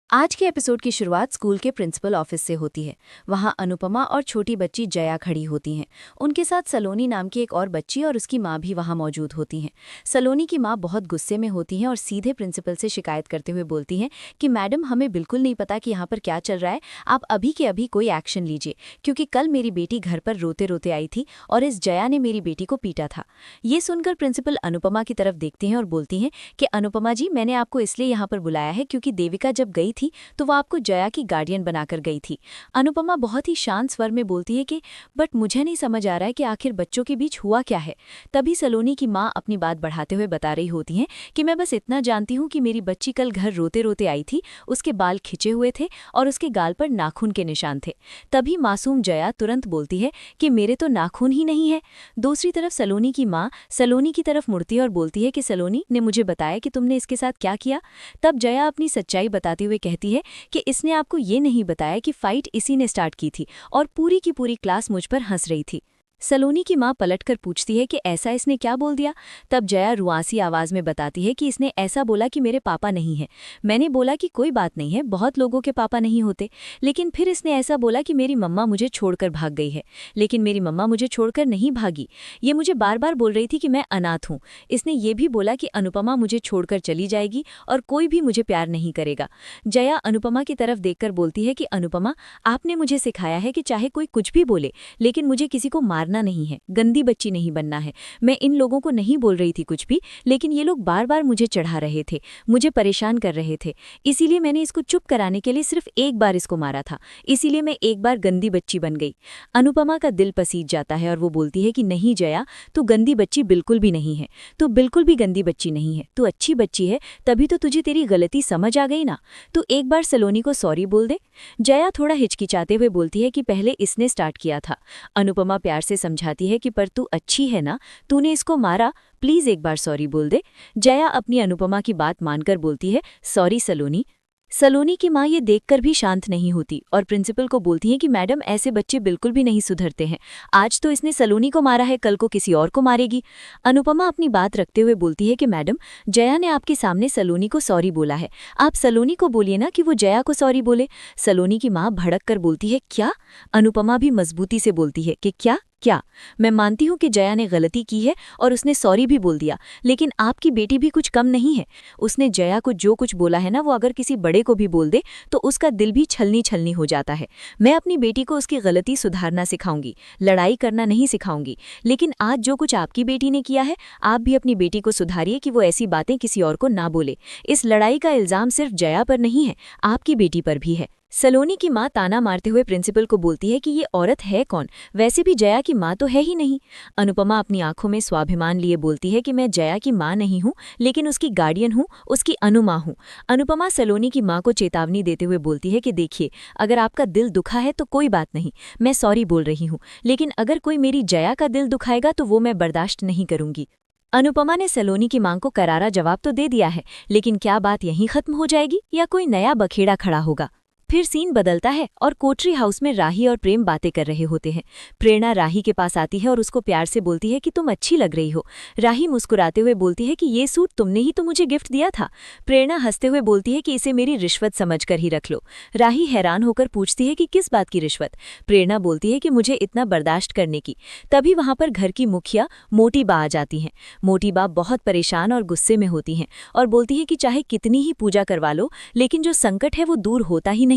आज के एपिसोड की शुरुआत स्कूल के प्रिंसिपल ऑफिस से होती है। वहां अनुपमा और छोटी बच्ची जया खड़ी होती हैं। उनके साथ सलोनी नाम की एक और बच्ची और उसकी माँ भी वहां मौजूद होती हैं। सलोनी की माँ बहुत गुस्से में होती हैं और सीधे प्रिंसिपल से शिकायत करते हुए बोलती हैं कि मैडम, हमें बिल्कुल नहीं पता कि यहाँ पर क्या चल रहा है। आप अभी के अभी कोई एक्शन लीजिए, क्योंकि कल मेरी बेटी घर पर रोते रोते आई थी और इस जया ने मेरी बेटी को पीटा था। ये सुनकर प्रिंसिपल अनुपमा की तरफ देखती हैं और बोलती हैं कि अनुपमा जी, मैंने आपको इसलिए यहाँ पर बुलाया है क्योंकि देविका जब गई थी तो वो आपको जया की गार्डियन बनाकर गई थी। अनुपमा बहुत ही शांत स्वर में बोलती है कि बट मुझे नहीं समझ आ रहा है कि आखिर बच्चों के बीच हुआ क्या है। तभी सलोनी की माँ अपनी बात बढ़ाते हुए बता रही होती हैं कि मैं बस इतना जानती हूँ कि मेरी बच्ची कल घर रोते रोते आई थी, उसके बाल खिंचे हुए थे और उसके गाल पर नाखून के निशान थे। तभी मासूम जया तुरंत बोलती है कि मेरे तो नाखून ही नहीं है। दूसरी तरफ सलोनी की माँ सलोनी की तरफ मुड़ती है और बोलती है कि सलोनी ने मुझे बताया कि तुमने इसके साथ क्या किया। तब जया अपनी सच्चाई बताते हुए कहती है कि इसने आपको ये नहीं बताया कि फाइट इसी ने स्टार्ट की थी और पूरी की पूरी क्लास मुझ पर हंस रही थी। सलोनी की माँ पलटकर पूछती है कि ऐसा इसने क्या बोल दिया। तब जया रुआसी आवाज में बताती है कि इसने ऐसा बोला कि मेरे पापा नहीं हैं। मैंने बोला कि कोई बात नहीं है, बहुत लोगों के पापा नहीं होते। लेकिन फिर इसने ऐसा बोला कि मेरी मम्मा मुझे छोड़कर भाग गई है, लेकिन मेरी मम्मा मुझे छोड़कर नहीं भागी। ये मुझे बार बार बोल रही थी कि मैं अनाथ हूँ। इसने ये भी बोला कि अनुपमा मुझे छोड़कर चली जाएगी और कोई भी मुझे प्यार नहीं करेगा। जया अनुपमा की तरफ देखकर बोलती है कि अनुपमा, आपने मुझे सिखाया है कि चाहे कोई कुछ भी बोले, लेकिन मुझे किसी को मारना नहीं है, गंदी बच्ची नहीं बनना है। मैं इन लोगों को नहीं बोल रही थी कुछ भी, लेकिन ये लोग बार बार मुझे चढ़ा रहे थे, मुझे परेशान कर रहे थे। इसीलिए मैंने इसको चुप कराने के लिए सिर्फ एक बार इसको मारा था। इसीलिए मैं एक बार गंदी बच्ची बन गई। अनुपमा का दिल पसीज जाता है और वो बोलती है कि नहीं जया, तू गंदी बच्ची बिल्कुल भी नहीं है। तू बिल्कुल भी गंदी बच्ची नहीं है, तू अच्छी बच्ची है। तभी तो तुझे तेरी गलती समझ आ गई ना। तू एक बार सलोनी को सॉरी बोल दे। जया थोड़ा हिचकिचाते हुए बोलती है कि पहले इसने स्टार्ट किया था। अनुपमा प्यार से समझाती है कि पर तू अच्छी है ना, तूने इसको मारा, प्लीज एक बार सॉरी बोल दे। जया अपनी अनुपमा की बात मानकर बोलती है सॉरी सलोनी। सलोनी की माँ ये देखकर भी शांत नहीं होती और प्रिंसिपल को बोलती है कि मैडम, ऐसे बच्चे बिल्कुल भी नहीं सुधरते हैं। आज तो इसने सलोनी को मारा है, कल को किसी और को मारेगी। अनुपमा अपनी बात रखते हुए बोलती है कि मैडम, जया ने आपके सामने सलोनी को सॉरी बोला है, आप सलोनी को बोलिए ना कि वो जया को सॉरी बोले। सलोनी की माँ भड़क कर बोलती है क्या? अनुपमा भी मजबूती से बोलती है कि क्या क्या? मैं मानती हूँ कि जया ने गलती की है और उसने सॉरी भी बोल दिया, लेकिन आपकी बेटी भी कुछ कम नहीं है। उसने जया को जो कुछ बोला है ना, वो अगर किसी बड़े को भी बोल दे तो उसका दिल भी छलनी छलनी हो जाता है। मैं अपनी बेटी को उसकी गलती सुधारना सिखाऊंगी, लड़ाई करना नहीं सिखाऊंगी। लेकिन आज जो कुछ आपकी बेटी ने किया है, आप भी अपनी बेटी को सुधारिए कि वो ऐसी बातें किसी और को ना बोले। इस लड़ाई का इल्जाम सिर्फ जया पर नहीं है, आपकी बेटी पर भी है। सलोनी की माँ ताना मारते हुए प्रिंसिपल को बोलती है कि ये औरत है कौन? वैसे भी जया की माँ तो है ही नहीं। अनुपमा अपनी आंखों में स्वाभिमान लिए बोलती है कि मैं जया की माँ नहीं हूँ, लेकिन उसकी गार्डियन हूँ, उसकी अनुमा हूँ। अनुपमा सलोनी की माँ को चेतावनी देते हुए बोलती है कि देखिए, अगर आपका दिल दुखा है तो कोई बात नहीं, मैं सॉरी बोल रही हूँ, लेकिन अगर कोई मेरी जया का दिल दुखाएगा तो वो मैं बर्दाश्त नहीं करूंगी। अनुपमा ने सलोनी की मांग को करारा जवाब तो दे दिया है, लेकिन क्या बात यहीं खत्म हो जाएगी या कोई नया बखेड़ा खड़ा होगा? फिर सीन बदलता है और कोटरी हाउस में राही और प्रेम बातें कर रहे होते हैं। प्रेरणा राही के पास आती है और उसको प्यार से बोलती है कि तुम अच्छी लग रही हो। राही मुस्कुराते हुए बोलती है कि ये सूट तुमने ही तो मुझे गिफ्ट दिया था। प्रेरणा हंसते हुए बोलती है कि इसे मेरी रिश्वत समझकर ही रख लो। राही हैरान होकर पूछती है कि किस बात की रिश्वत? प्रेरणा बोलती है कि मुझे इतना बर्दाश्त करने की। तभी वहां पर घर की मुखिया मोटी बा आ जाती हैं। मोटी बा बहुत परेशान और गुस्से में होती हैं और बोलती है कि चाहे कितनी ही पूजा करवा लो, लेकिन जो संकट है वो दूर होता ही नहीं।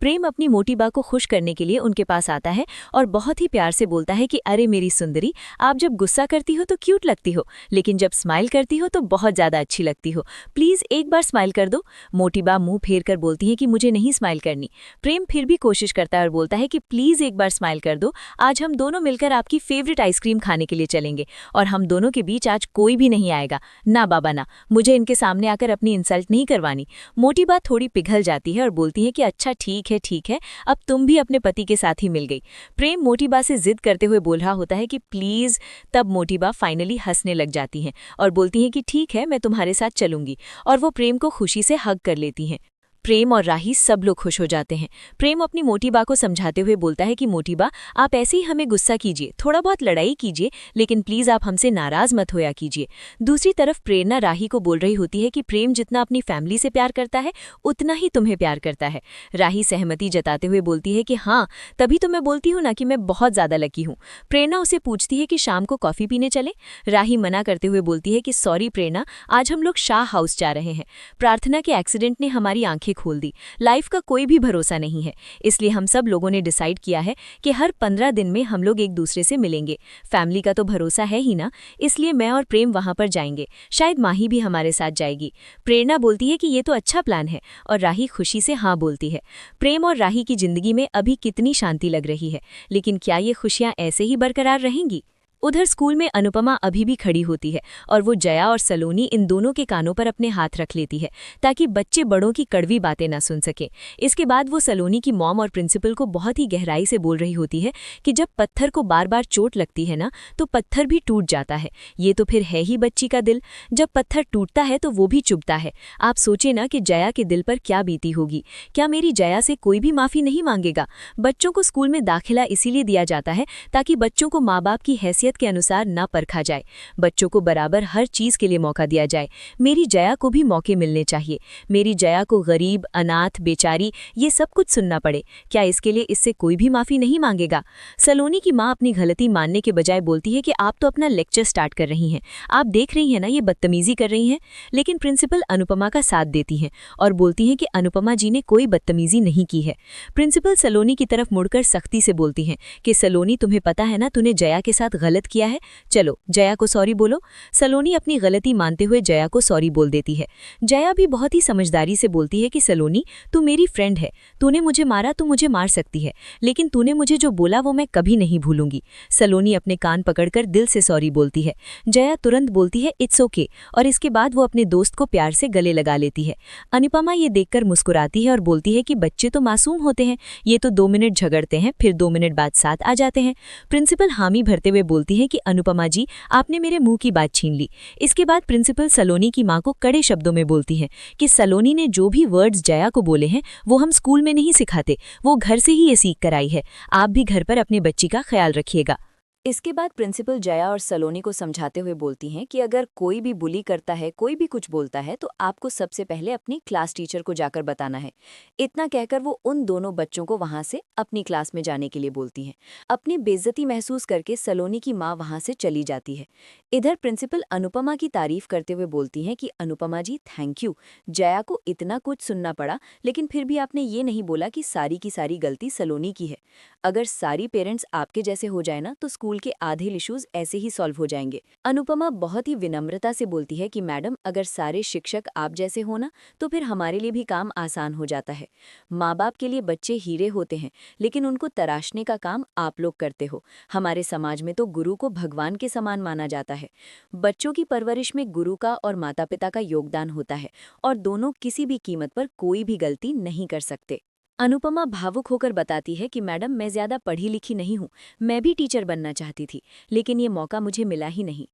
प्रेम अपनी मोटी बा को खुश करने के लिए उनके पास आता है और बहुत ही प्यार से बोलता है कि अरे मेरी सुंदरी, आप जब गुस्सा करती हो तो क्यूट लगती हो, लेकिन जब स्माइल करती हो तो बहुत ज्यादा अच्छी लगती हो। प्लीज एक बार स्माइल कर दो। मोटी बा मुंह फेर कर बोलती है कि मुझे नहीं स्माइल करनी। प्रेम फिर भी कोशिश करता है और बोलता है कि प्लीज एक बार स्माइल कर दो। आज हम दोनों मिलकर आपकी फेवरेट आइसक्रीम खाने के लिए चलेंगे और हम दोनों के बीच आज कोई भी नहीं आएगा। ना बाबा ना, मुझे इनके सामने आकर अपनी इंसल्ट नहीं करवानी। मोटी बा थोड़ी पिघल जाती है और बोलती है कि अच्छा ठीक है, अब तुम भी अपने पति के साथ ही मिल गई। प्रेम मोटीबा से जिद करते हुए बोल रहा होता है कि प्लीज। तब मोटीबा फाइनली हंसने लग जाती हैं और बोलती हैं कि ठीक है, मैं तुम्हारे साथ चलूंगी, और वो प्रेम को खुशी से हग कर लेती हैं। प्रेम और राही सब लोग खुश हो जाते हैं। प्रेम अपनी मोटी बा को समझाते हुए बोलता है कि मोटी बा, आप ऐसे ही हमें गुस्सा कीजिए, थोड़ा बहुत लड़ाई कीजिए, लेकिन प्लीज आप हमसे नाराज मत होया कीजिए। दूसरी तरफ प्रेरणा राही को बोल रही होती है कि प्रेम जितना अपनी फैमिली से प्यार करता है उतना ही तुम्हें प्यार करता है। राही सहमति जताते हुए बोलती है कि हाँ, तभी तो मैं बोलती हूँ ना कि मैं बहुत ज्यादा लकी हूँ। प्रेरणा उसे पूछती है कि शाम को कॉफी पीने चले। राही मना करते हुए बोलती है कि सॉरी प्रेरणा, आज हम लोग शाह हाउस जा रहे हैं। प्रार्थना के एक्सीडेंट ने हमारी आंखें खोल दी। लाइफ का कोई भी भरोसा नहीं है, इसलिए हम सब लोगों ने डिसाइड किया है कि हर 15 दिन में हम लोग एक दूसरे से मिलेंगे। फैमिली का तो भरोसा है ही ना, इसलिए मैं और प्रेम वहां पर जाएंगे। शायद माही भी हमारे साथ जाएगी। प्रेरणा बोलती है कि ये तो अच्छा प्लान है और राही खुशी से हाँ बोलती है। प्रेम और राही की जिंदगी में अभी कितनी शांति लग रही है, लेकिन क्या ये खुशियां ऐसे ही बरकरार रहेंगी? उधर स्कूल में अनुपमा अभी भी खड़ी होती है और वो जया और सलोनी इन दोनों के कानों पर अपने हाथ रख लेती है ताकि बच्चे बड़ों की कड़वी बातें ना सुन सके। इसके बाद वो सलोनी की मॉम और प्रिंसिपल को बहुत ही गहराई से बोल रही होती है कि जब पत्थर को बार बार चोट लगती है ना, तो पत्थर भी टूट जाता है। ये तो फिर है ही बच्ची का दिल, जब पत्थर टूटता है तो वो भी चुभता है। आप सोचे ना कि जया के दिल पर क्या बीती होगी। क्या मेरी जया से कोई भी माफी नहीं मांगेगा? बच्चों को स्कूल में दाखिला इसीलिए दिया जाता है ताकि बच्चों को माँ बाप की हैसियत के अनुसार ना परखा जाए। बच्चों को बराबर हर चीज के लिए मौका दिया जाए। मेरी जया को भी मौके मिलने चाहिए। मेरी जया को गरीब, अनाथ, बेचारी ये सब कुछ सुनना पड़े। क्या इसके लिए इससे कोई भी माफी नहीं मांगेगा? सलोनी की माँ अपनी गलती मानने के बजाय बोलती है कि आप तो अपना लेक्चर स्टार्ट कर रही हैं, आप देख रही हैं ना ये बदतमीजी कर रही हैं। लेकिन प्रिंसिपल अनुपमा का साथ देती हैं और बोलती हैं कि अनुपमा जी ने कोई बदतमीजी नहीं की है। प्रिंसिपल सलोनी की तरफ मुड़कर सख्ती से बोलती हैं कि सलोनी, तुम्हें पता है ना तूने जया के साथ गलत किया है, चलो जया को सॉरी बोलो। सलोनी अपनी गलती मानते हुए जया को सॉरी बोल देती है। जया भी बहुत ही समझदारी से बोलती है कि सलोनी, तू मेरी फ्रेंड है, तूने मुझे मारा तो मुझे मार सकती है, लेकिन तूने मुझे जो बोला वो मैं कभी नहीं भूलूंगी। सलोनी अपने कान पकड़कर दिल से सॉरी बोलती है। जया तुरंत बोलती है इट्स ओके, और इसके बाद वो अपने दोस्त को प्यार से गले लगा लेती है। अनुपमा ये देखकर मुस्कुराती है और बोलती है कि बच्चे तो मासूम होते हैं, ये तो 2 मिनट झगड़ते हैं फिर 2 मिनट बाद साथ आ जाते हैं। प्रिंसिपल हामी भरते हुए बोलती है कि अनुपमा जी, आपने मेरे मुंह की बात छीन ली। इसके बाद प्रिंसिपल सलोनी की मां को कड़े शब्दों में बोलती है कि सलोनी ने जो भी वर्ड्स जया को बोले हैं वो हम स्कूल में नहीं सिखाते, वो घर से ही ये सीख कर आई है। आप भी घर पर अपनी बच्ची का ख्याल रखिएगा। इसके बाद प्रिंसिपल जया और सलोनी को समझाते हुए बोलती हैं कि अगर कोई भी बुली करता है, कोई भी कुछ बोलता है, तो आपको सबसे पहले अपनी क्लास टीचर को जाकर बताना है। इतना कहकर वो उन दोनों बच्चों को वहां से अपनी क्लास में जाने के लिए बोलती हैं। अपनी बेइज्जती महसूस करके सलोनी की माँ वहां से चली जाती है। इधर प्रिंसिपल अनुपमा की तारीफ करते हुए बोलती हैं कि अनुपमा जी थैंक यू, जया को इतना कुछ सुनना पड़ा, लेकिन फिर भी आपने ये नहीं बोला कि सारी की सारी गलती सलोनी की है। अगर सारी पेरेंट्स आपके जैसे हो जाए ना, तो स्कूल के आधे इश्यूज ऐसे ही सॉल्व हो जाएंगे। अनुपमा बहुत ही विनम्रता से बोलती है कि मैडम, अगर सारे शिक्षक आप जैसे हो ना, तो फिर हमारे लिए भी काम आसान हो जाता है। माँ बाप के लिए बच्चे हीरे होते हैं, लेकिन उनको तराशने का काम आप लोग करते हो। हमारे समाज में तो गुरु को भगवान के समान माना जाता है। बच्चों की परवरिश में गुरु का और माता पिता का योगदान होता है, और दोनों किसी भी कीमत पर कोई भी गलती नहीं कर सकते। अनुपमा भावुक होकर बताती है कि मैडम, मैं ज़्यादा पढ़ी लिखी नहीं हूँ, मैं भी टीचर बनना चाहती थी, लेकिन ये मौका मुझे मिला ही नहीं।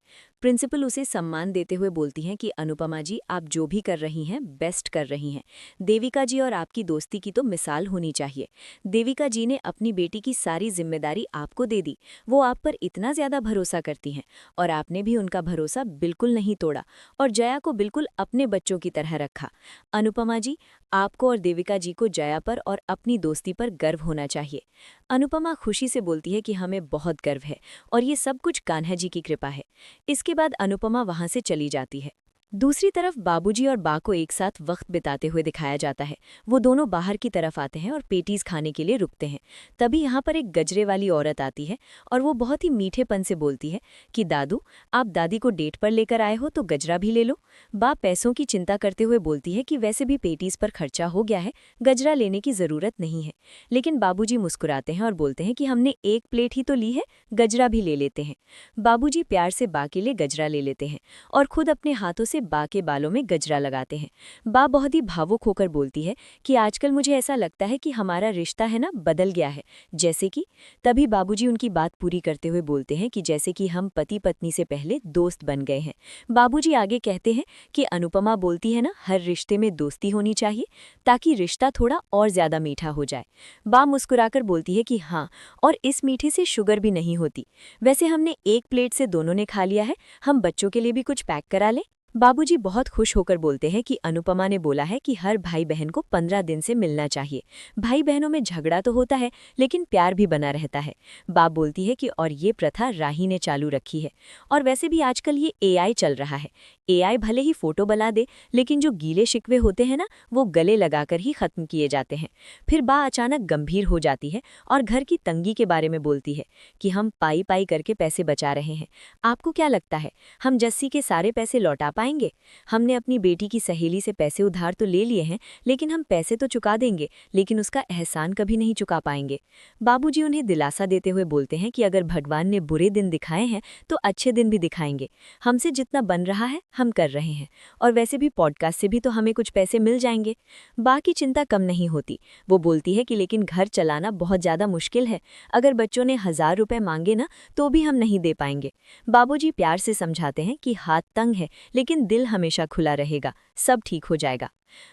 प्रिंसिपल उसे सम्मान देते हुए बोलती हैं कि अनुपमा जी, आप जो भी कर रही हैं बेस्ट कर रही हैं। देविका जी और आपकी दोस्ती की तो मिसाल होनी चाहिए। देविका जी ने अपनी बेटी की सारी जिम्मेदारी आपको दे दी, वो आप पर इतना ज़्यादा भरोसा करती हैं, और आपने भी उनका भरोसा बिल्कुल नहीं तोड़ा और जया को बिल्कुल अपने बच्चों की तरह रखा। अनुपमा जी, आपको और देविका जी को जया पर और अपनी दोस्ती पर गर्व होना चाहिए। अनुपमा खुशी से बोलती है कि हमें बहुत गर्व है और ये सब कुछ कान्हा जी की कृपा है। इसके बाद अनुपमा वहां से चली जाती है। दूसरी तरफ बाबूजी और बा को एक साथ वक्त बिताते हुए दिखाया जाता है। वो दोनों बाहर की तरफ आते हैं और पेटीज खाने के लिए रुकते हैं। तभी यहाँ पर एक गजरे वाली औरत आती है और वो बहुत ही मीठेपन से बोलती है कि दादू, आप दादी को डेट पर लेकर आए हो तो गजरा भी ले लो। बा पैसों की चिंता करते हुए बोलती है कि वैसे भी पेटीज पर खर्चा हो गया है, गजरा लेने की जरूरत नहीं है। लेकिन बाबूजी मुस्कुराते हैं और बोलते हैं कि हमने एक प्लेट ही तो ली है, गजरा भी ले लेते हैं। बाबूजी प्यार से बा के लिए गजरा ले लेते हैं और खुद अपने हाथों से से बा के बालों में गजरा लगाते हैं। बा बहुत ही भावुक होकर बोलती है कि आजकल मुझे ऐसा लगता है कि हमारा रिश्ता है ना बदल गया है। जैसे कि तभी बाबूजी उनकी बात पूरी करते हुए बोलते हैं कि जैसे कि हम पति पत्नी से पहले दोस्त बन गए हैं। बाबूजी आगे कहते हैं कि अनुपमा बोलती है ना हर रिश्ते में दोस्ती होनी चाहिए ताकि रिश्ता थोड़ा और ज्यादा मीठा हो जाए। बा मुस्कुराकर बोलती है कि हाँ, और इस मीठे से शुगर भी नहीं होती। वैसे हमने एक प्लेट से दोनों ने खा लिया है, हम बच्चों के लिए भी कुछ पैक करा लें। बाबूजी बहुत खुश होकर बोलते हैं कि अनुपमा ने बोला है कि हर भाई बहन को 15 दिन से मिलना चाहिए। भाई बहनों में झगड़ा तो होता है लेकिन प्यार भी बना रहता है। बाप बोलती है कि और ये प्रथा राही ने चालू रखी है। और वैसे भी आजकल ये एआई चल रहा है। एआई भले ही फोटो बना दे लेकिन जो गीले शिकवे होते हैं ना वो गले लगाकर ही खत्म किए जाते हैं। फिर बा अचानक गंभीर हो जाती है और घर की तंगी के बारे में बोलती है कि हम पाई पाई करके पैसे बचा रहे हैं। आपको क्या लगता है हम जस्सी के सारे पैसे लौटा पाएंगे? हमने अपनी बेटी की सहेली से पैसे उधार तो ले लिए हैं लेकिन हम पैसे तो चुका देंगे लेकिन उसका एहसान कभी नहीं चुका पाएंगे। बाबूजी उन्हें दिलासा देते हुए बोलते हैं कि अगर भगवान ने बुरे दिन दिखाए हैं तो अच्छे दिन भी दिखाएंगे। हमसे जितना बन रहा है हम कर रहे हैं और वैसे भी पॉडकास्ट से भी तो हमें कुछ पैसे मिल जाएंगे। बाकी चिंता कम नहीं होती। वो बोलती है कि लेकिन घर चलाना बहुत ज़्यादा मुश्किल है। अगर बच्चों ने 1000 रुपये मांगे ना तो भी हम नहीं दे पाएंगे। बाबूजी प्यार से समझाते हैं कि हाथ तंग है लेकिन दिल हमेशा खुला रहेगा, सब ठीक हो जाएगा।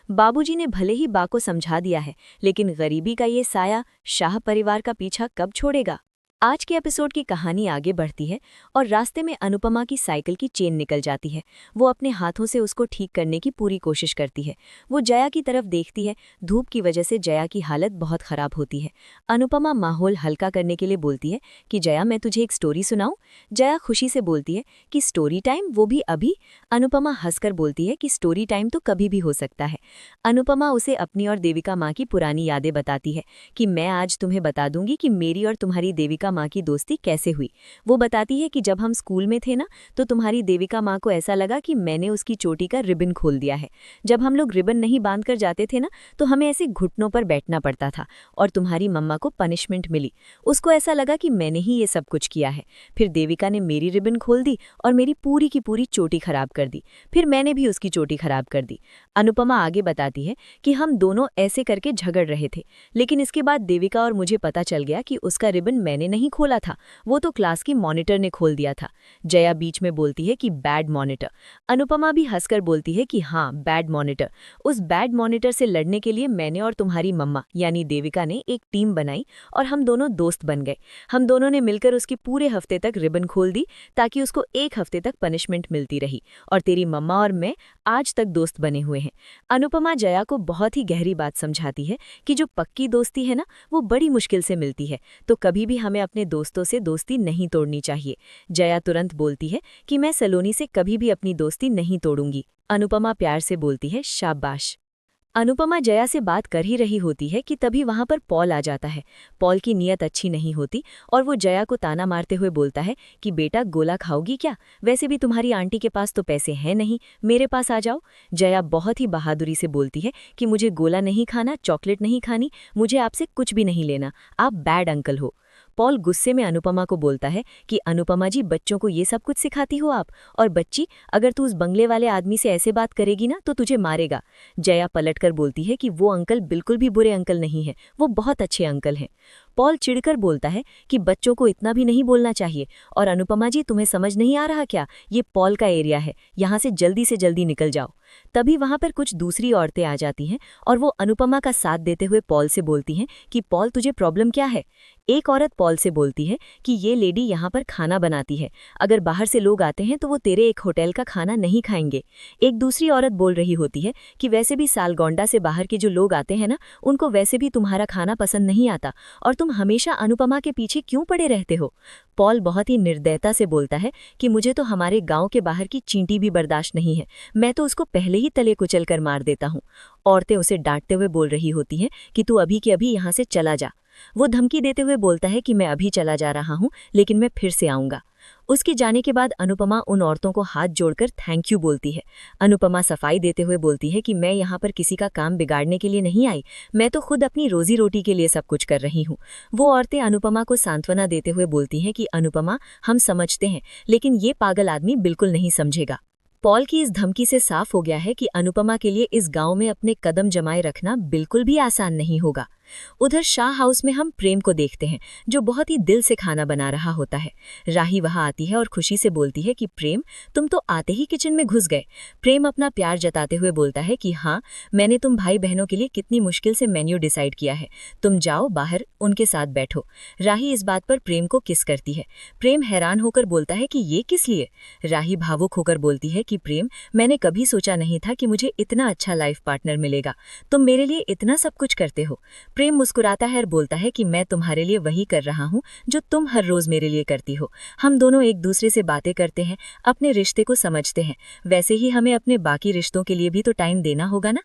बाबूजी ने भले ही बा को समझा दिया है लेकिन गरीबी का ये साया शाह परिवार का पीछा कब छोड़ेगा? आज के एपिसोड की कहानी आगे बढ़ती है और रास्ते में अनुपमा की साइकिल की चेन निकल जाती है। वो अपने हाथों से उसको ठीक करने की पूरी कोशिश करती है। वो जया की तरफ देखती है। धूप की वजह से जया की हालत बहुत खराब होती है। अनुपमा माहौल हल्का करने के लिए बोलती है कि जया मैं तुझे एक स्टोरी सुनाऊं? जया खुशी से बोलती है कि स्टोरी टाइम, वो भी अभी? अनुपमा हंसकर बोलती है कि स्टोरी टाइम तो कभी भी हो सकता है। अनुपमा उसे अपनी और देविका माँ की पुरानी यादें बताती है कि मैं आज तुम्हें बता दूंगी कि मेरी और तुम्हारी देविका माँ की दोस्ती कैसे हुई। वो बताती है कि जब हम स्कूल में थे ना तो तुम्हारी देविका माँ को ऐसा लगा कि मैंने उसकी चोटी का रिबन खोल दिया है। जब हम लोग रिबन नहीं बांध कर जाते थे ना तो हमें ऐसे घुटनों पर बैठना पड़ता था और तुम्हारी मम्मा को पनिशमेंट मिली। उसको ऐसा लगा कि मैंने ही ये सब कुछ किया है। फिर देविका ने मेरी रिबन खोल दी और मेरी पूरी की पूरी चोटी खराब कर दी। फिर मैंने भी उसकी चोटी खराब कर दी। अनुपमा आगे बताती है कि हम दोनों ऐसे करके झगड़ रहे थे लेकिन इसके बाद देविका और मुझे पता चल गया कि उसका रिबन मैंने नहीं खोला था, वो तो क्लास की मॉनिटर ने खोल दिया था। जया बीच में बोलती है कि बैड मॉनिटर। अनुपमा भी हंसकर बोलती है कि हाँ, बैड मॉनिटर। उस बैड मॉनिटर से लड़ने के लिए मैंने और तुम्हारी मम्मा यानी देविका ने एक टीम बनाई और हम दोनों दोस्त बन गए। हम दोनों ने मिलकर उसके पूरे हफ्ते तक रिबन खोल दी ताकि उसको एक हफ्ते तक पनिशमेंट मिलती रही और तेरी मम्मा और मैं आज तक दोस्त बने हुए हैं। अनुपमा जया को बहुत ही गहरी बात समझाती है कि जो पक्की दोस्ती है ना वो बड़ी मुश्किल से मिलती है, तो कभी भी हमें अपने दोस्तों से दोस्ती नहीं तोड़नी चाहिए। जया तुरंत बोलती है कि मैं सलोनी से कभी भी अपनी दोस्ती नहीं तोड़ूंगी। अनुपमा प्यार से बोलती है शाबाश। अनुपमा जया से बात कर ही रही होती है कि तभी वहां पर पॉल आ जाता है। पॉल की नीयत अच्छी नहीं होती और वो जया को ताना मारते हुए बोलता है कि बेटा गोला खाओगी क्या? वैसे भी तुम्हारी आंटी के पास तो पैसे हैं नहीं, मेरे पास आ जाओ। जया बहुत ही बहादुरी से बोलती है कि मुझे गोला नहीं खाना, चॉकलेट नहीं खानी, मुझे आपसे कुछ भी नहीं लेना, आप बैड अंकल हो। पॉल गुस्से में अनुपमा को बोलता है कि अनुपमा जी, बच्चों को ये सब कुछ सिखाती हो आप? और बच्ची, अगर तू उस बंगले वाले आदमी से ऐसे बात करेगी ना तो तुझे मारेगा। जया पलटकर बोलती है कि वो अंकल बिल्कुल भी बुरे अंकल नहीं है, वो बहुत अच्छे अंकल हैं। पॉल चिढ़कर बोलता है कि बच्चों को इतना भी नहीं बोलना चाहिए और अनुपमा जी, तुम्हें समझ नहीं आ रहा क्या? ये पॉल का एरिया है, यहाँ से जल्दी निकल जाओ। तभी वहां पर कुछ दूसरी औरतें आ जाती हैं और वो अनुपमा का साथ देते हुए पॉल से बोलती हैं कि पॉल, तुझे प्रॉब्लम क्या है? एक औरत पॉल से बोलती है कि ये लेडी यहाँ पर खाना बनाती है, अगर बाहर से लोग आते हैं तो वो तेरे एक होटल का खाना नहीं खाएंगे। एक दूसरी औरत बोल रही होती है कि वैसे भी सालगोंडा से बाहर के जो लोग आते हैं ना, उनको वैसे भी तुम्हारा खाना पसंद नहीं आता और तुम हमेशा अनुपमा के पीछे क्यों पड़े रहते हो? पॉल बहुत ही निर्दयता से बोलता है कि मुझे तो हमारे गांव के बाहर की चींटी भी बर्दाश्त नहीं है, मैं तो उसको पहले ही तले कुचल कर मार देता हूँ। औरतें उसे डांटते हुए बोल रही होती हैं कि तू अभी के अभी यहाँ से चला जा। वो धमकी देते हुए बोलता है कि मैं अभी चला जा रहा हूँ लेकिन मैं फिर से आऊँगा। उसके जाने के बाद अनुपमा उन औरतों को हाथ जोड़कर थैंक यू बोलती है। अनुपमा सफाई देते हुए बोलती है कि मैं यहाँ पर किसी का काम बिगाड़ने के लिए नहीं आई, मैं तो खुद अपनी रोजी रोटी के लिए सब कुछ कर रही हूँ। वो औरतें अनुपमा को सांत्वना देते हुए बोलती हैं कि अनुपमा, हम समझते हैं लेकिन ये पागल आदमी बिल्कुल नहीं समझेगा। पॉल की इस धमकी से साफ हो गया है कि अनुपमा के लिए इस गांव में अपने कदम जमाए रखना बिल्कुल भी आसान नहीं होगा। उधर शाह हाउस में हम प्रेम को देखते हैं, जो बहुत ही दिल से खाना बना रहा होता है। राही वहां आती है और खुशी से बोलती है कि प्रेम, तुम तो आते ही किचन में घुस गए। प्रेम अपना प्यार जताते हुए बोलता है कि हाँ, मैंने तुम भाई बहनों के लिए कितनी मुश्किल से मेन्यू डिसाइड किया है, तुम जाओ बाहर उनके साथ बैठो। राही इस बात पर प्रेम को किस करती है। प्रेम हैरान होकर बोलता है कि ये किस लिए। राही भावुक होकर बोलती है कि प्रेम, मैंने कभी सोचा नहीं था कि मुझे इतना अच्छा लाइफ पार्टनर मिलेगा, तुम मेरे लिए इतना सब कुछ करते हो। प्रेम मुस्कुराता है और बोलता है कि मैं तुम्हारे लिए वही कर रहा हूँ जो तुम हर रोज मेरे लिए करती हो। हम दोनों एक दूसरे से बातें करते हैं, अपने रिश्ते को समझते हैं, वैसे ही हमें अपने बाकी रिश्तों के लिए भी तो टाइम देना होगा ना।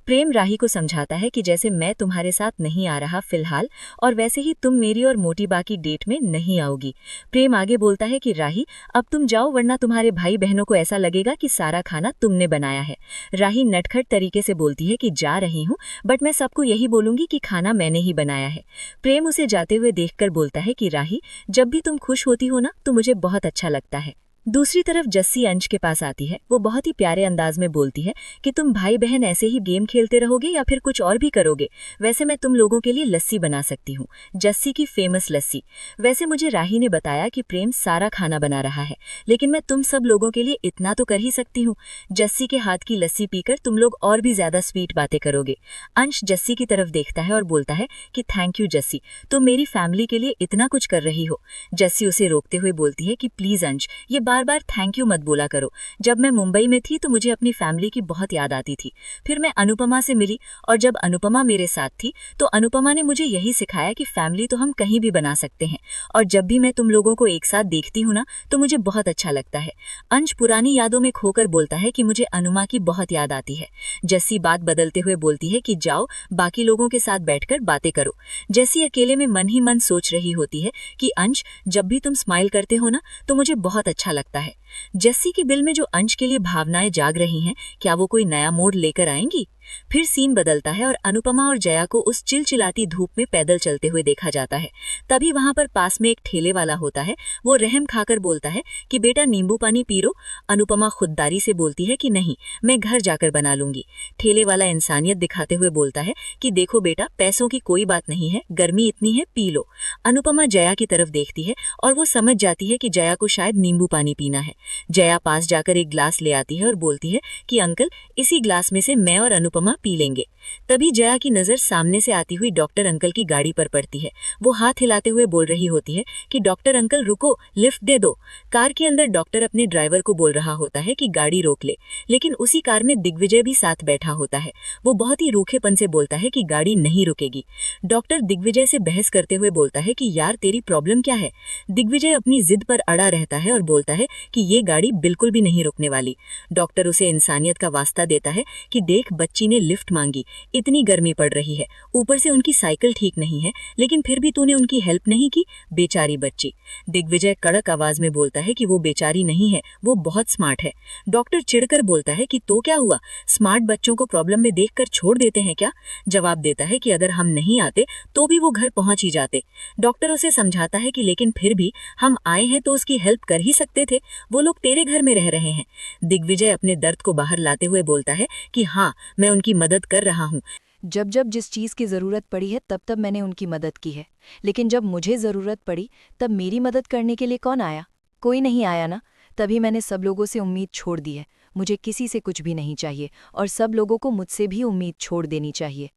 प्रेम राही को समझाता है कि जैसे मैं तुम्हारे साथ नहीं आ रहा फिलहाल, और वैसे ही तुम मेरी और मोटी बा की डेट में नहीं आओगी। प्रेम आगे बोलता है कि राही, अब तुम जाओ वरना तुम्हारे भाई बहनों को ऐसा लगेगा कि सारा खाना तुमने बनाया है। राही नटखट तरीके से बोलती है कि जा रही हूँ, बट मैं सबको यही बोलूंगी कि खाना मैंने ही बनाया है। प्रेम उसे जाते हुए देखकर बोलता है कि राही, जब भी तुम खुश होती हो ना तो मुझे बहुत अच्छा लगता है। दूसरी तरफ जस्सी अंश के पास आती है। वो बहुत ही प्यारे अंदाज में बोलती है कि तुम भाई बहन ऐसे ही गेम खेलते रहोगे या फिर कुछ और भी करोगे। वैसे मैं तुम लोगों के लिए लस्सी बना सकती हूँ, जस्सी की फेमस लस्सी। वैसे मुझे राही ने बताया कि प्रेम सारा खाना बना रहा है, लेकिन मैं तुम सब लोगों के लिए इतना तो कर ही सकती हूँ। जस्सी के हाथ की लस्सी पीकर तुम लोग और भी ज्यादा स्वीट बातें करोगे। अंश जस्सी की तरफ देखता है और बोलता है कि थैंक यू जस्सी, तुम मेरी फैमिली के लिए इतना कुछ कर रही हो। जस्सी उसे रोकते हुए बोलती है कि प्लीज अंश, ये बार बार थैंक यू मत बोला करो। जब मैं मुंबई में थी तो मुझे अपनी फैमिली की बहुत याद आती थी। फिर मैं अनुपमा से मिली, और जब अनुपमा मेरे साथ थी तो अनुपमा ने मुझे यही सिखाया कि फैमिली तो हम कहीं भी बना सकते हैं, और जब भी मैं तुम लोगों को एक साथ देखती हूँ ना तो मुझे बहुत अच्छा लगता है। अंश पुरानी यादों में खोकर बोलता है कि मुझे अनुमा की बहुत याद आती है। जस्सी बात बदलते हुए बोलती है कि जाओ बाकी लोगों के साथ बैठकर बातें करो। जस्सी अकेले में मन ही मन सोच रही होती है कि अंश, जब भी तुम स्माइल करते हो ना तो मुझे बहुत अच्छा लगता है। जस्सी के दिल में जो अंश के लिए भावनाएं जाग रही हैं, क्या वो कोई नया मोड़ लेकर आएंगी। फिर सीन बदलता है और अनुपमा और जया को उस चिलचिलाती धूप में पैदल चलते हुए देखा जाता है। तभी वहां पर पास में एक ठेले वाला होता है। वो रहम खाकर बोलता है कि बेटा नींबू पानी पी लो। अनुपमा खुददारी से बोलती है कि नहीं, मैं घर जाकर बना लूंगी। ठेले वाला इंसानियत दिखाते हुए बोलता है कि देखो बेटा, पैसों की कोई बात नहीं है, गर्मी इतनी है, पी लो। अनुपमा जया की तरफ देखती है और वो समझ जाती है कि जया को शायद नींबू पानी पीना है। जया पास जाकर एक ग्लास ले आती है और बोलती है कि अंकल, इसी ग्लास में से मैं और अनुपमा पी लेंगे। तभी जया की नजर सामने से आती हुई डॉक्टर अंकल की गाड़ी पर पड़ती है। वो हाथ हिलाते हुए बोल रही होती है कि डॉक्टर अंकल रुको, लिफ्ट दे दो। कार के अंदर डॉक्टर अपने ड्राइवर को बोल रहा होता है कि गाड़ी रोक ले, लेकिन उसी कार में दिग्विजय भी साथ बैठा होता है। वो बहुत ही रूखेपन से बोलता है कि गाड़ी नहीं रुकेगी। डॉक्टर दिग्विजय से बहस करते हुए बोलता है कि यार तेरी प्रॉब्लम क्या है। दिग्विजय अपनी जिद पर अड़ा रहता है और बोलता है कि ये गाड़ी बिल्कुल भी नहीं रुकने वाली। डॉक्टर उसे इंसानियत का वास्ता देता है कि देख, बच्ची ने लिफ्ट मांगी, इतनी गर्मी पड़ रही है, ऊपर से उनकी साइकिल ठीक नहीं है, लेकिन फिर भी तूने उनकी हेल्प नहीं की, बेचारी बच्ची। दिग्विजय कड़क आवाज में बोलता है कि वो बेचारी नहीं है, वो बहुत स्मार्ट है। डॉक्टर चिढ़कर बोलता है कि तो क्या हुआ, स्मार्ट बच्चों को प्रॉब्लम में देखकर छोड़ देते हैं क्या। जवाब देता है कि अगर हम नहीं आते तो भी वो घर पहुंच ही जाते। डॉक्टर उसे समझाता है कि लेकिन फिर भी हम आए हैं तो उसकी हेल्प कर ही सकते थे, वो लोग तेरे घर में रह रहे हैं। दिग्विजय अपने दर्द को बाहर लाते हुए बोलता है कि हाँ, मैं उनकी मदद कर रहा हूँ। जब जब जिस चीज़ की ज़रूरत पड़ी है तब तब मैंने उनकी मदद की है, लेकिन जब मुझे ज़रूरत पड़ी तब मेरी मदद करने के लिए कौन आया? कोई नहीं आया ना। तभी मैंने सब लोगों से उम्मीद छोड़ दी है। मुझे किसी से कुछ भी नहीं चाहिए और सब लोगों को मुझसे भी उम्मीद छोड़ देनी चाहिए।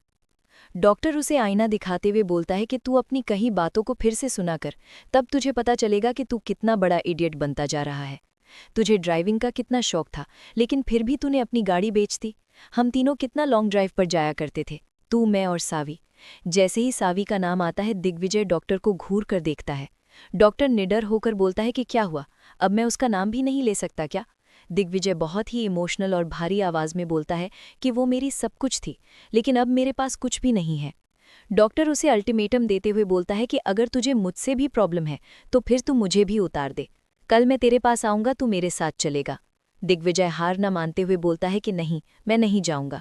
डॉक्टर उसे आईना दिखाते हुए बोलता है कि तू अपनी कही बातों को फिर से सुना कर, तब तुझे पता चलेगा कि तू कितना बड़ा इडियट बनता जा रहा है। तुझे ड्राइविंग का कितना शौक था, लेकिन फिर भी तूने अपनी गाड़ी बेच दी। हम तीनों कितना लॉन्ग ड्राइव पर जाया करते थे, तू, मैं और सावी। जैसे ही सावी का नाम आता है, दिग्विजय डॉक्टर को घूर कर देखता है। डॉक्टर निडर होकर बोलता है कि क्या हुआ, अब मैं उसका नाम भी नहीं ले सकता क्या? दिग्विजय बहुत ही इमोशनल और भारी आवाज में बोलता है कि वो मेरी सब कुछ थी, लेकिन अब मेरे पास कुछ भी नहीं है। डॉक्टर उसे अल्टीमेटम देते हुए बोलता है कि अगर तुझे मुझसे भी प्रॉब्लम है तो फिर तू मुझे भी उतार दे। कल मैं तेरे पास आऊंगा, तू मेरे साथ चलेगा। दिग्विजय हार न मानते हुए बोलता है कि नहीं, मैं नहीं जाऊंगा।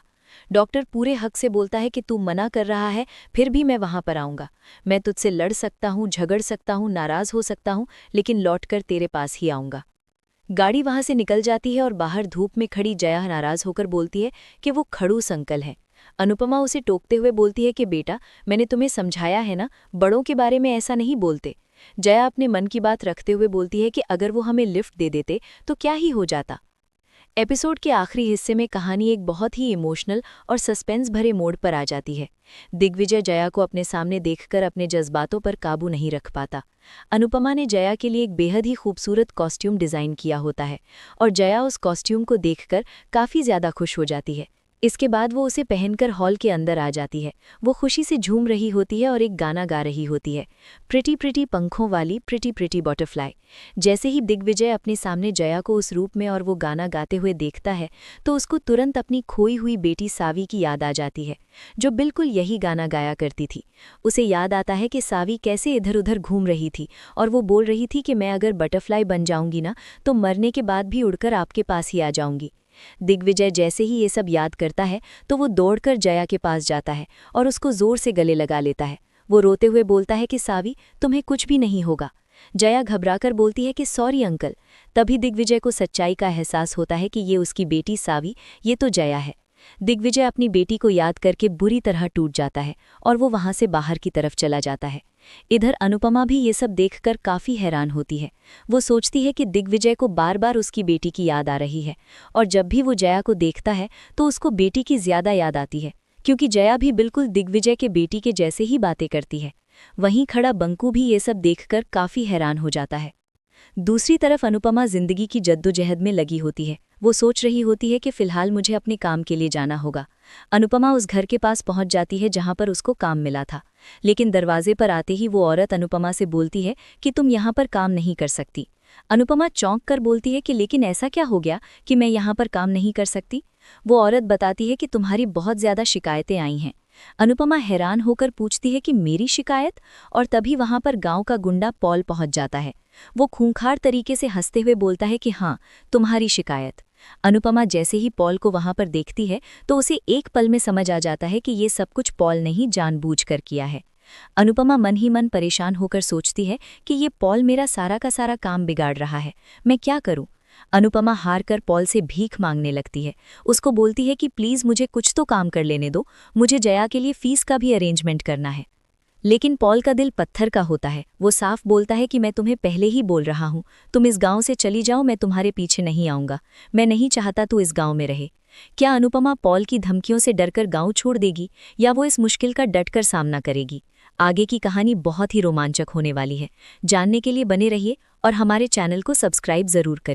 डॉक्टर पूरे हक से बोलता है कि तू मना कर रहा है, फिर भी मैं वहां पर आऊंगा। मैं तुझसे लड़ सकता हूं, झगड़ सकता हूं, नाराज हो सकता हूं, लेकिन लौटकर तेरे पास ही आऊंगा। गाड़ी वहां से निकल जाती है और बाहर धूप में खड़ी जया नाराज होकर बोलती है कि वो खड़ूस अंकल है। अनुपमा उसे टोकते हुए बोलती है कि बेटा, मैंने तुम्हें समझाया है ना, बड़ों के बारे में ऐसा नहीं बोलते। जया अपने मन की बात रखते हुए बोलती है कि अगर वो हमें लिफ्ट दे देते तो क्या ही हो जाता। एपिसोड के आखिरी हिस्से में कहानी एक बहुत ही इमोशनल और सस्पेंस भरे मोड़ पर आ जाती है। दिग्विजय जया को अपने सामने देखकर अपने जज्बातों पर काबू नहीं रख पाता। अनुपमा ने जया के लिए एक बेहद ही खूबसूरत कॉस्ट्यूम डिज़ाइन किया होता है और जया उस कॉस्ट्यूम को देखकर काफ़ी ज़्यादा खुश हो जाती है। इसके बाद वो उसे पहनकर हॉल के अंदर आ जाती है। वो खुशी से झूम रही होती है और एक गाना गा रही होती है, प्रिटी प्रिटी पंखों वाली प्रिटी प्रिटी बटरफ्लाई। जैसे ही दिग्विजय अपने सामने जया को उस रूप में और वो गाना गाते हुए देखता है तो उसको तुरंत अपनी खोई हुई बेटी सावी की याद आ जाती है, जो बिल्कुल यही गाना गाया करती थी। उसे याद आता है कि सावी कैसे इधर उधर घूम रही थी और वो बोल रही थी कि मैं अगर बटरफ्लाई बन जाऊंगी ना तो मरने के बाद भी उड़कर आपके पास ही आ जाऊंगी। दिग्विजय जैसे ही ये सब याद करता है तो वो दौड़कर जया के पास जाता है और उसको जोर से गले लगा लेता है। वो रोते हुए बोलता है कि सावी, तुम्हें कुछ भी नहीं होगा। जया घबराकर बोलती है कि सॉरी अंकल। तभी दिग्विजय को सच्चाई का एहसास होता है कि ये उसकी बेटी सावी, ये तो जया है। दिग्विजय अपनी बेटी को याद करके बुरी तरह टूट जाता है और वो वहां से बाहर की तरफ चला जाता है। इधर अनुपमा भी ये सब देखकर काफ़ी हैरान होती है। वो सोचती है कि दिग्विजय को बार बार उसकी बेटी की याद आ रही है और जब भी वो जया को देखता है तो उसको बेटी की ज़्यादा याद आती है, क्योंकि जया भी बिल्कुल दिग्विजय के बेटी के जैसे ही बातें करती है। वहीं खड़ा बंकू भी ये सब देखकर काफ़ी हैरान हो जाता है। दूसरी तरफ अनुपमा जिंदगी की जद्दोजहद में लगी होती है। वो सोच रही होती है कि फिलहाल मुझे अपने काम के लिए जाना होगा। अनुपमा उस घर के पास पहुंच जाती है जहां पर उसको काम मिला था, लेकिन दरवाजे पर आते ही वो औरत अनुपमा से बोलती है कि तुम यहां पर काम नहीं कर सकती। अनुपमा चौंक कर बोलती है कि लेकिन ऐसा क्या हो गया कि मैं यहां पर काम नहीं कर सकती। वो औरत बताती है कि तुम्हारी बहुत ज़्यादा शिकायतें आई हैं। अनुपमा हैरान होकर पूछती है कि मेरी शिकायत, और तभी वहां पर गांव का गुंडा पॉल पहुंच जाता है। वो खूंखार तरीके से हंसते हुए बोलता है कि हाँ, तुम्हारी शिकायत। अनुपमा जैसे ही पॉल को वहां पर देखती है तो उसे एक पल में समझ आ जाता है कि ये सब कुछ पॉल ने ही जानबूझकर किया है। अनुपमा मन ही मन परेशान होकर सोचती है कि ये पॉल मेरा सारा का सारा काम बिगाड़ रहा है, मैं क्या करूं। अनुपमा हार कर पॉल से भीख मांगने लगती है। उसको बोलती है कि प्लीज़ मुझे कुछ तो काम कर लेने दो, मुझे जया के लिए फीस का भी अरेंजमेंट करना है। लेकिन पॉल का दिल पत्थर का होता है। वो साफ बोलता है कि मैं तुम्हें पहले ही बोल रहा हूँ, तुम इस गांव से चली जाओ, मैं तुम्हारे पीछे नहीं आऊँगा। मैं नहीं चाहता तू इस गांव में रहे। क्या अनुपमा पॉल की धमकियों से डरकर गांव छोड़ देगी या वो इस मुश्किल का डटकर सामना करेगी? आगे की कहानी बहुत ही रोमांचक होने वाली है। जानने के लिए बने रहिए और हमारे चैनल को सब्सक्राइब ज़रूर करें।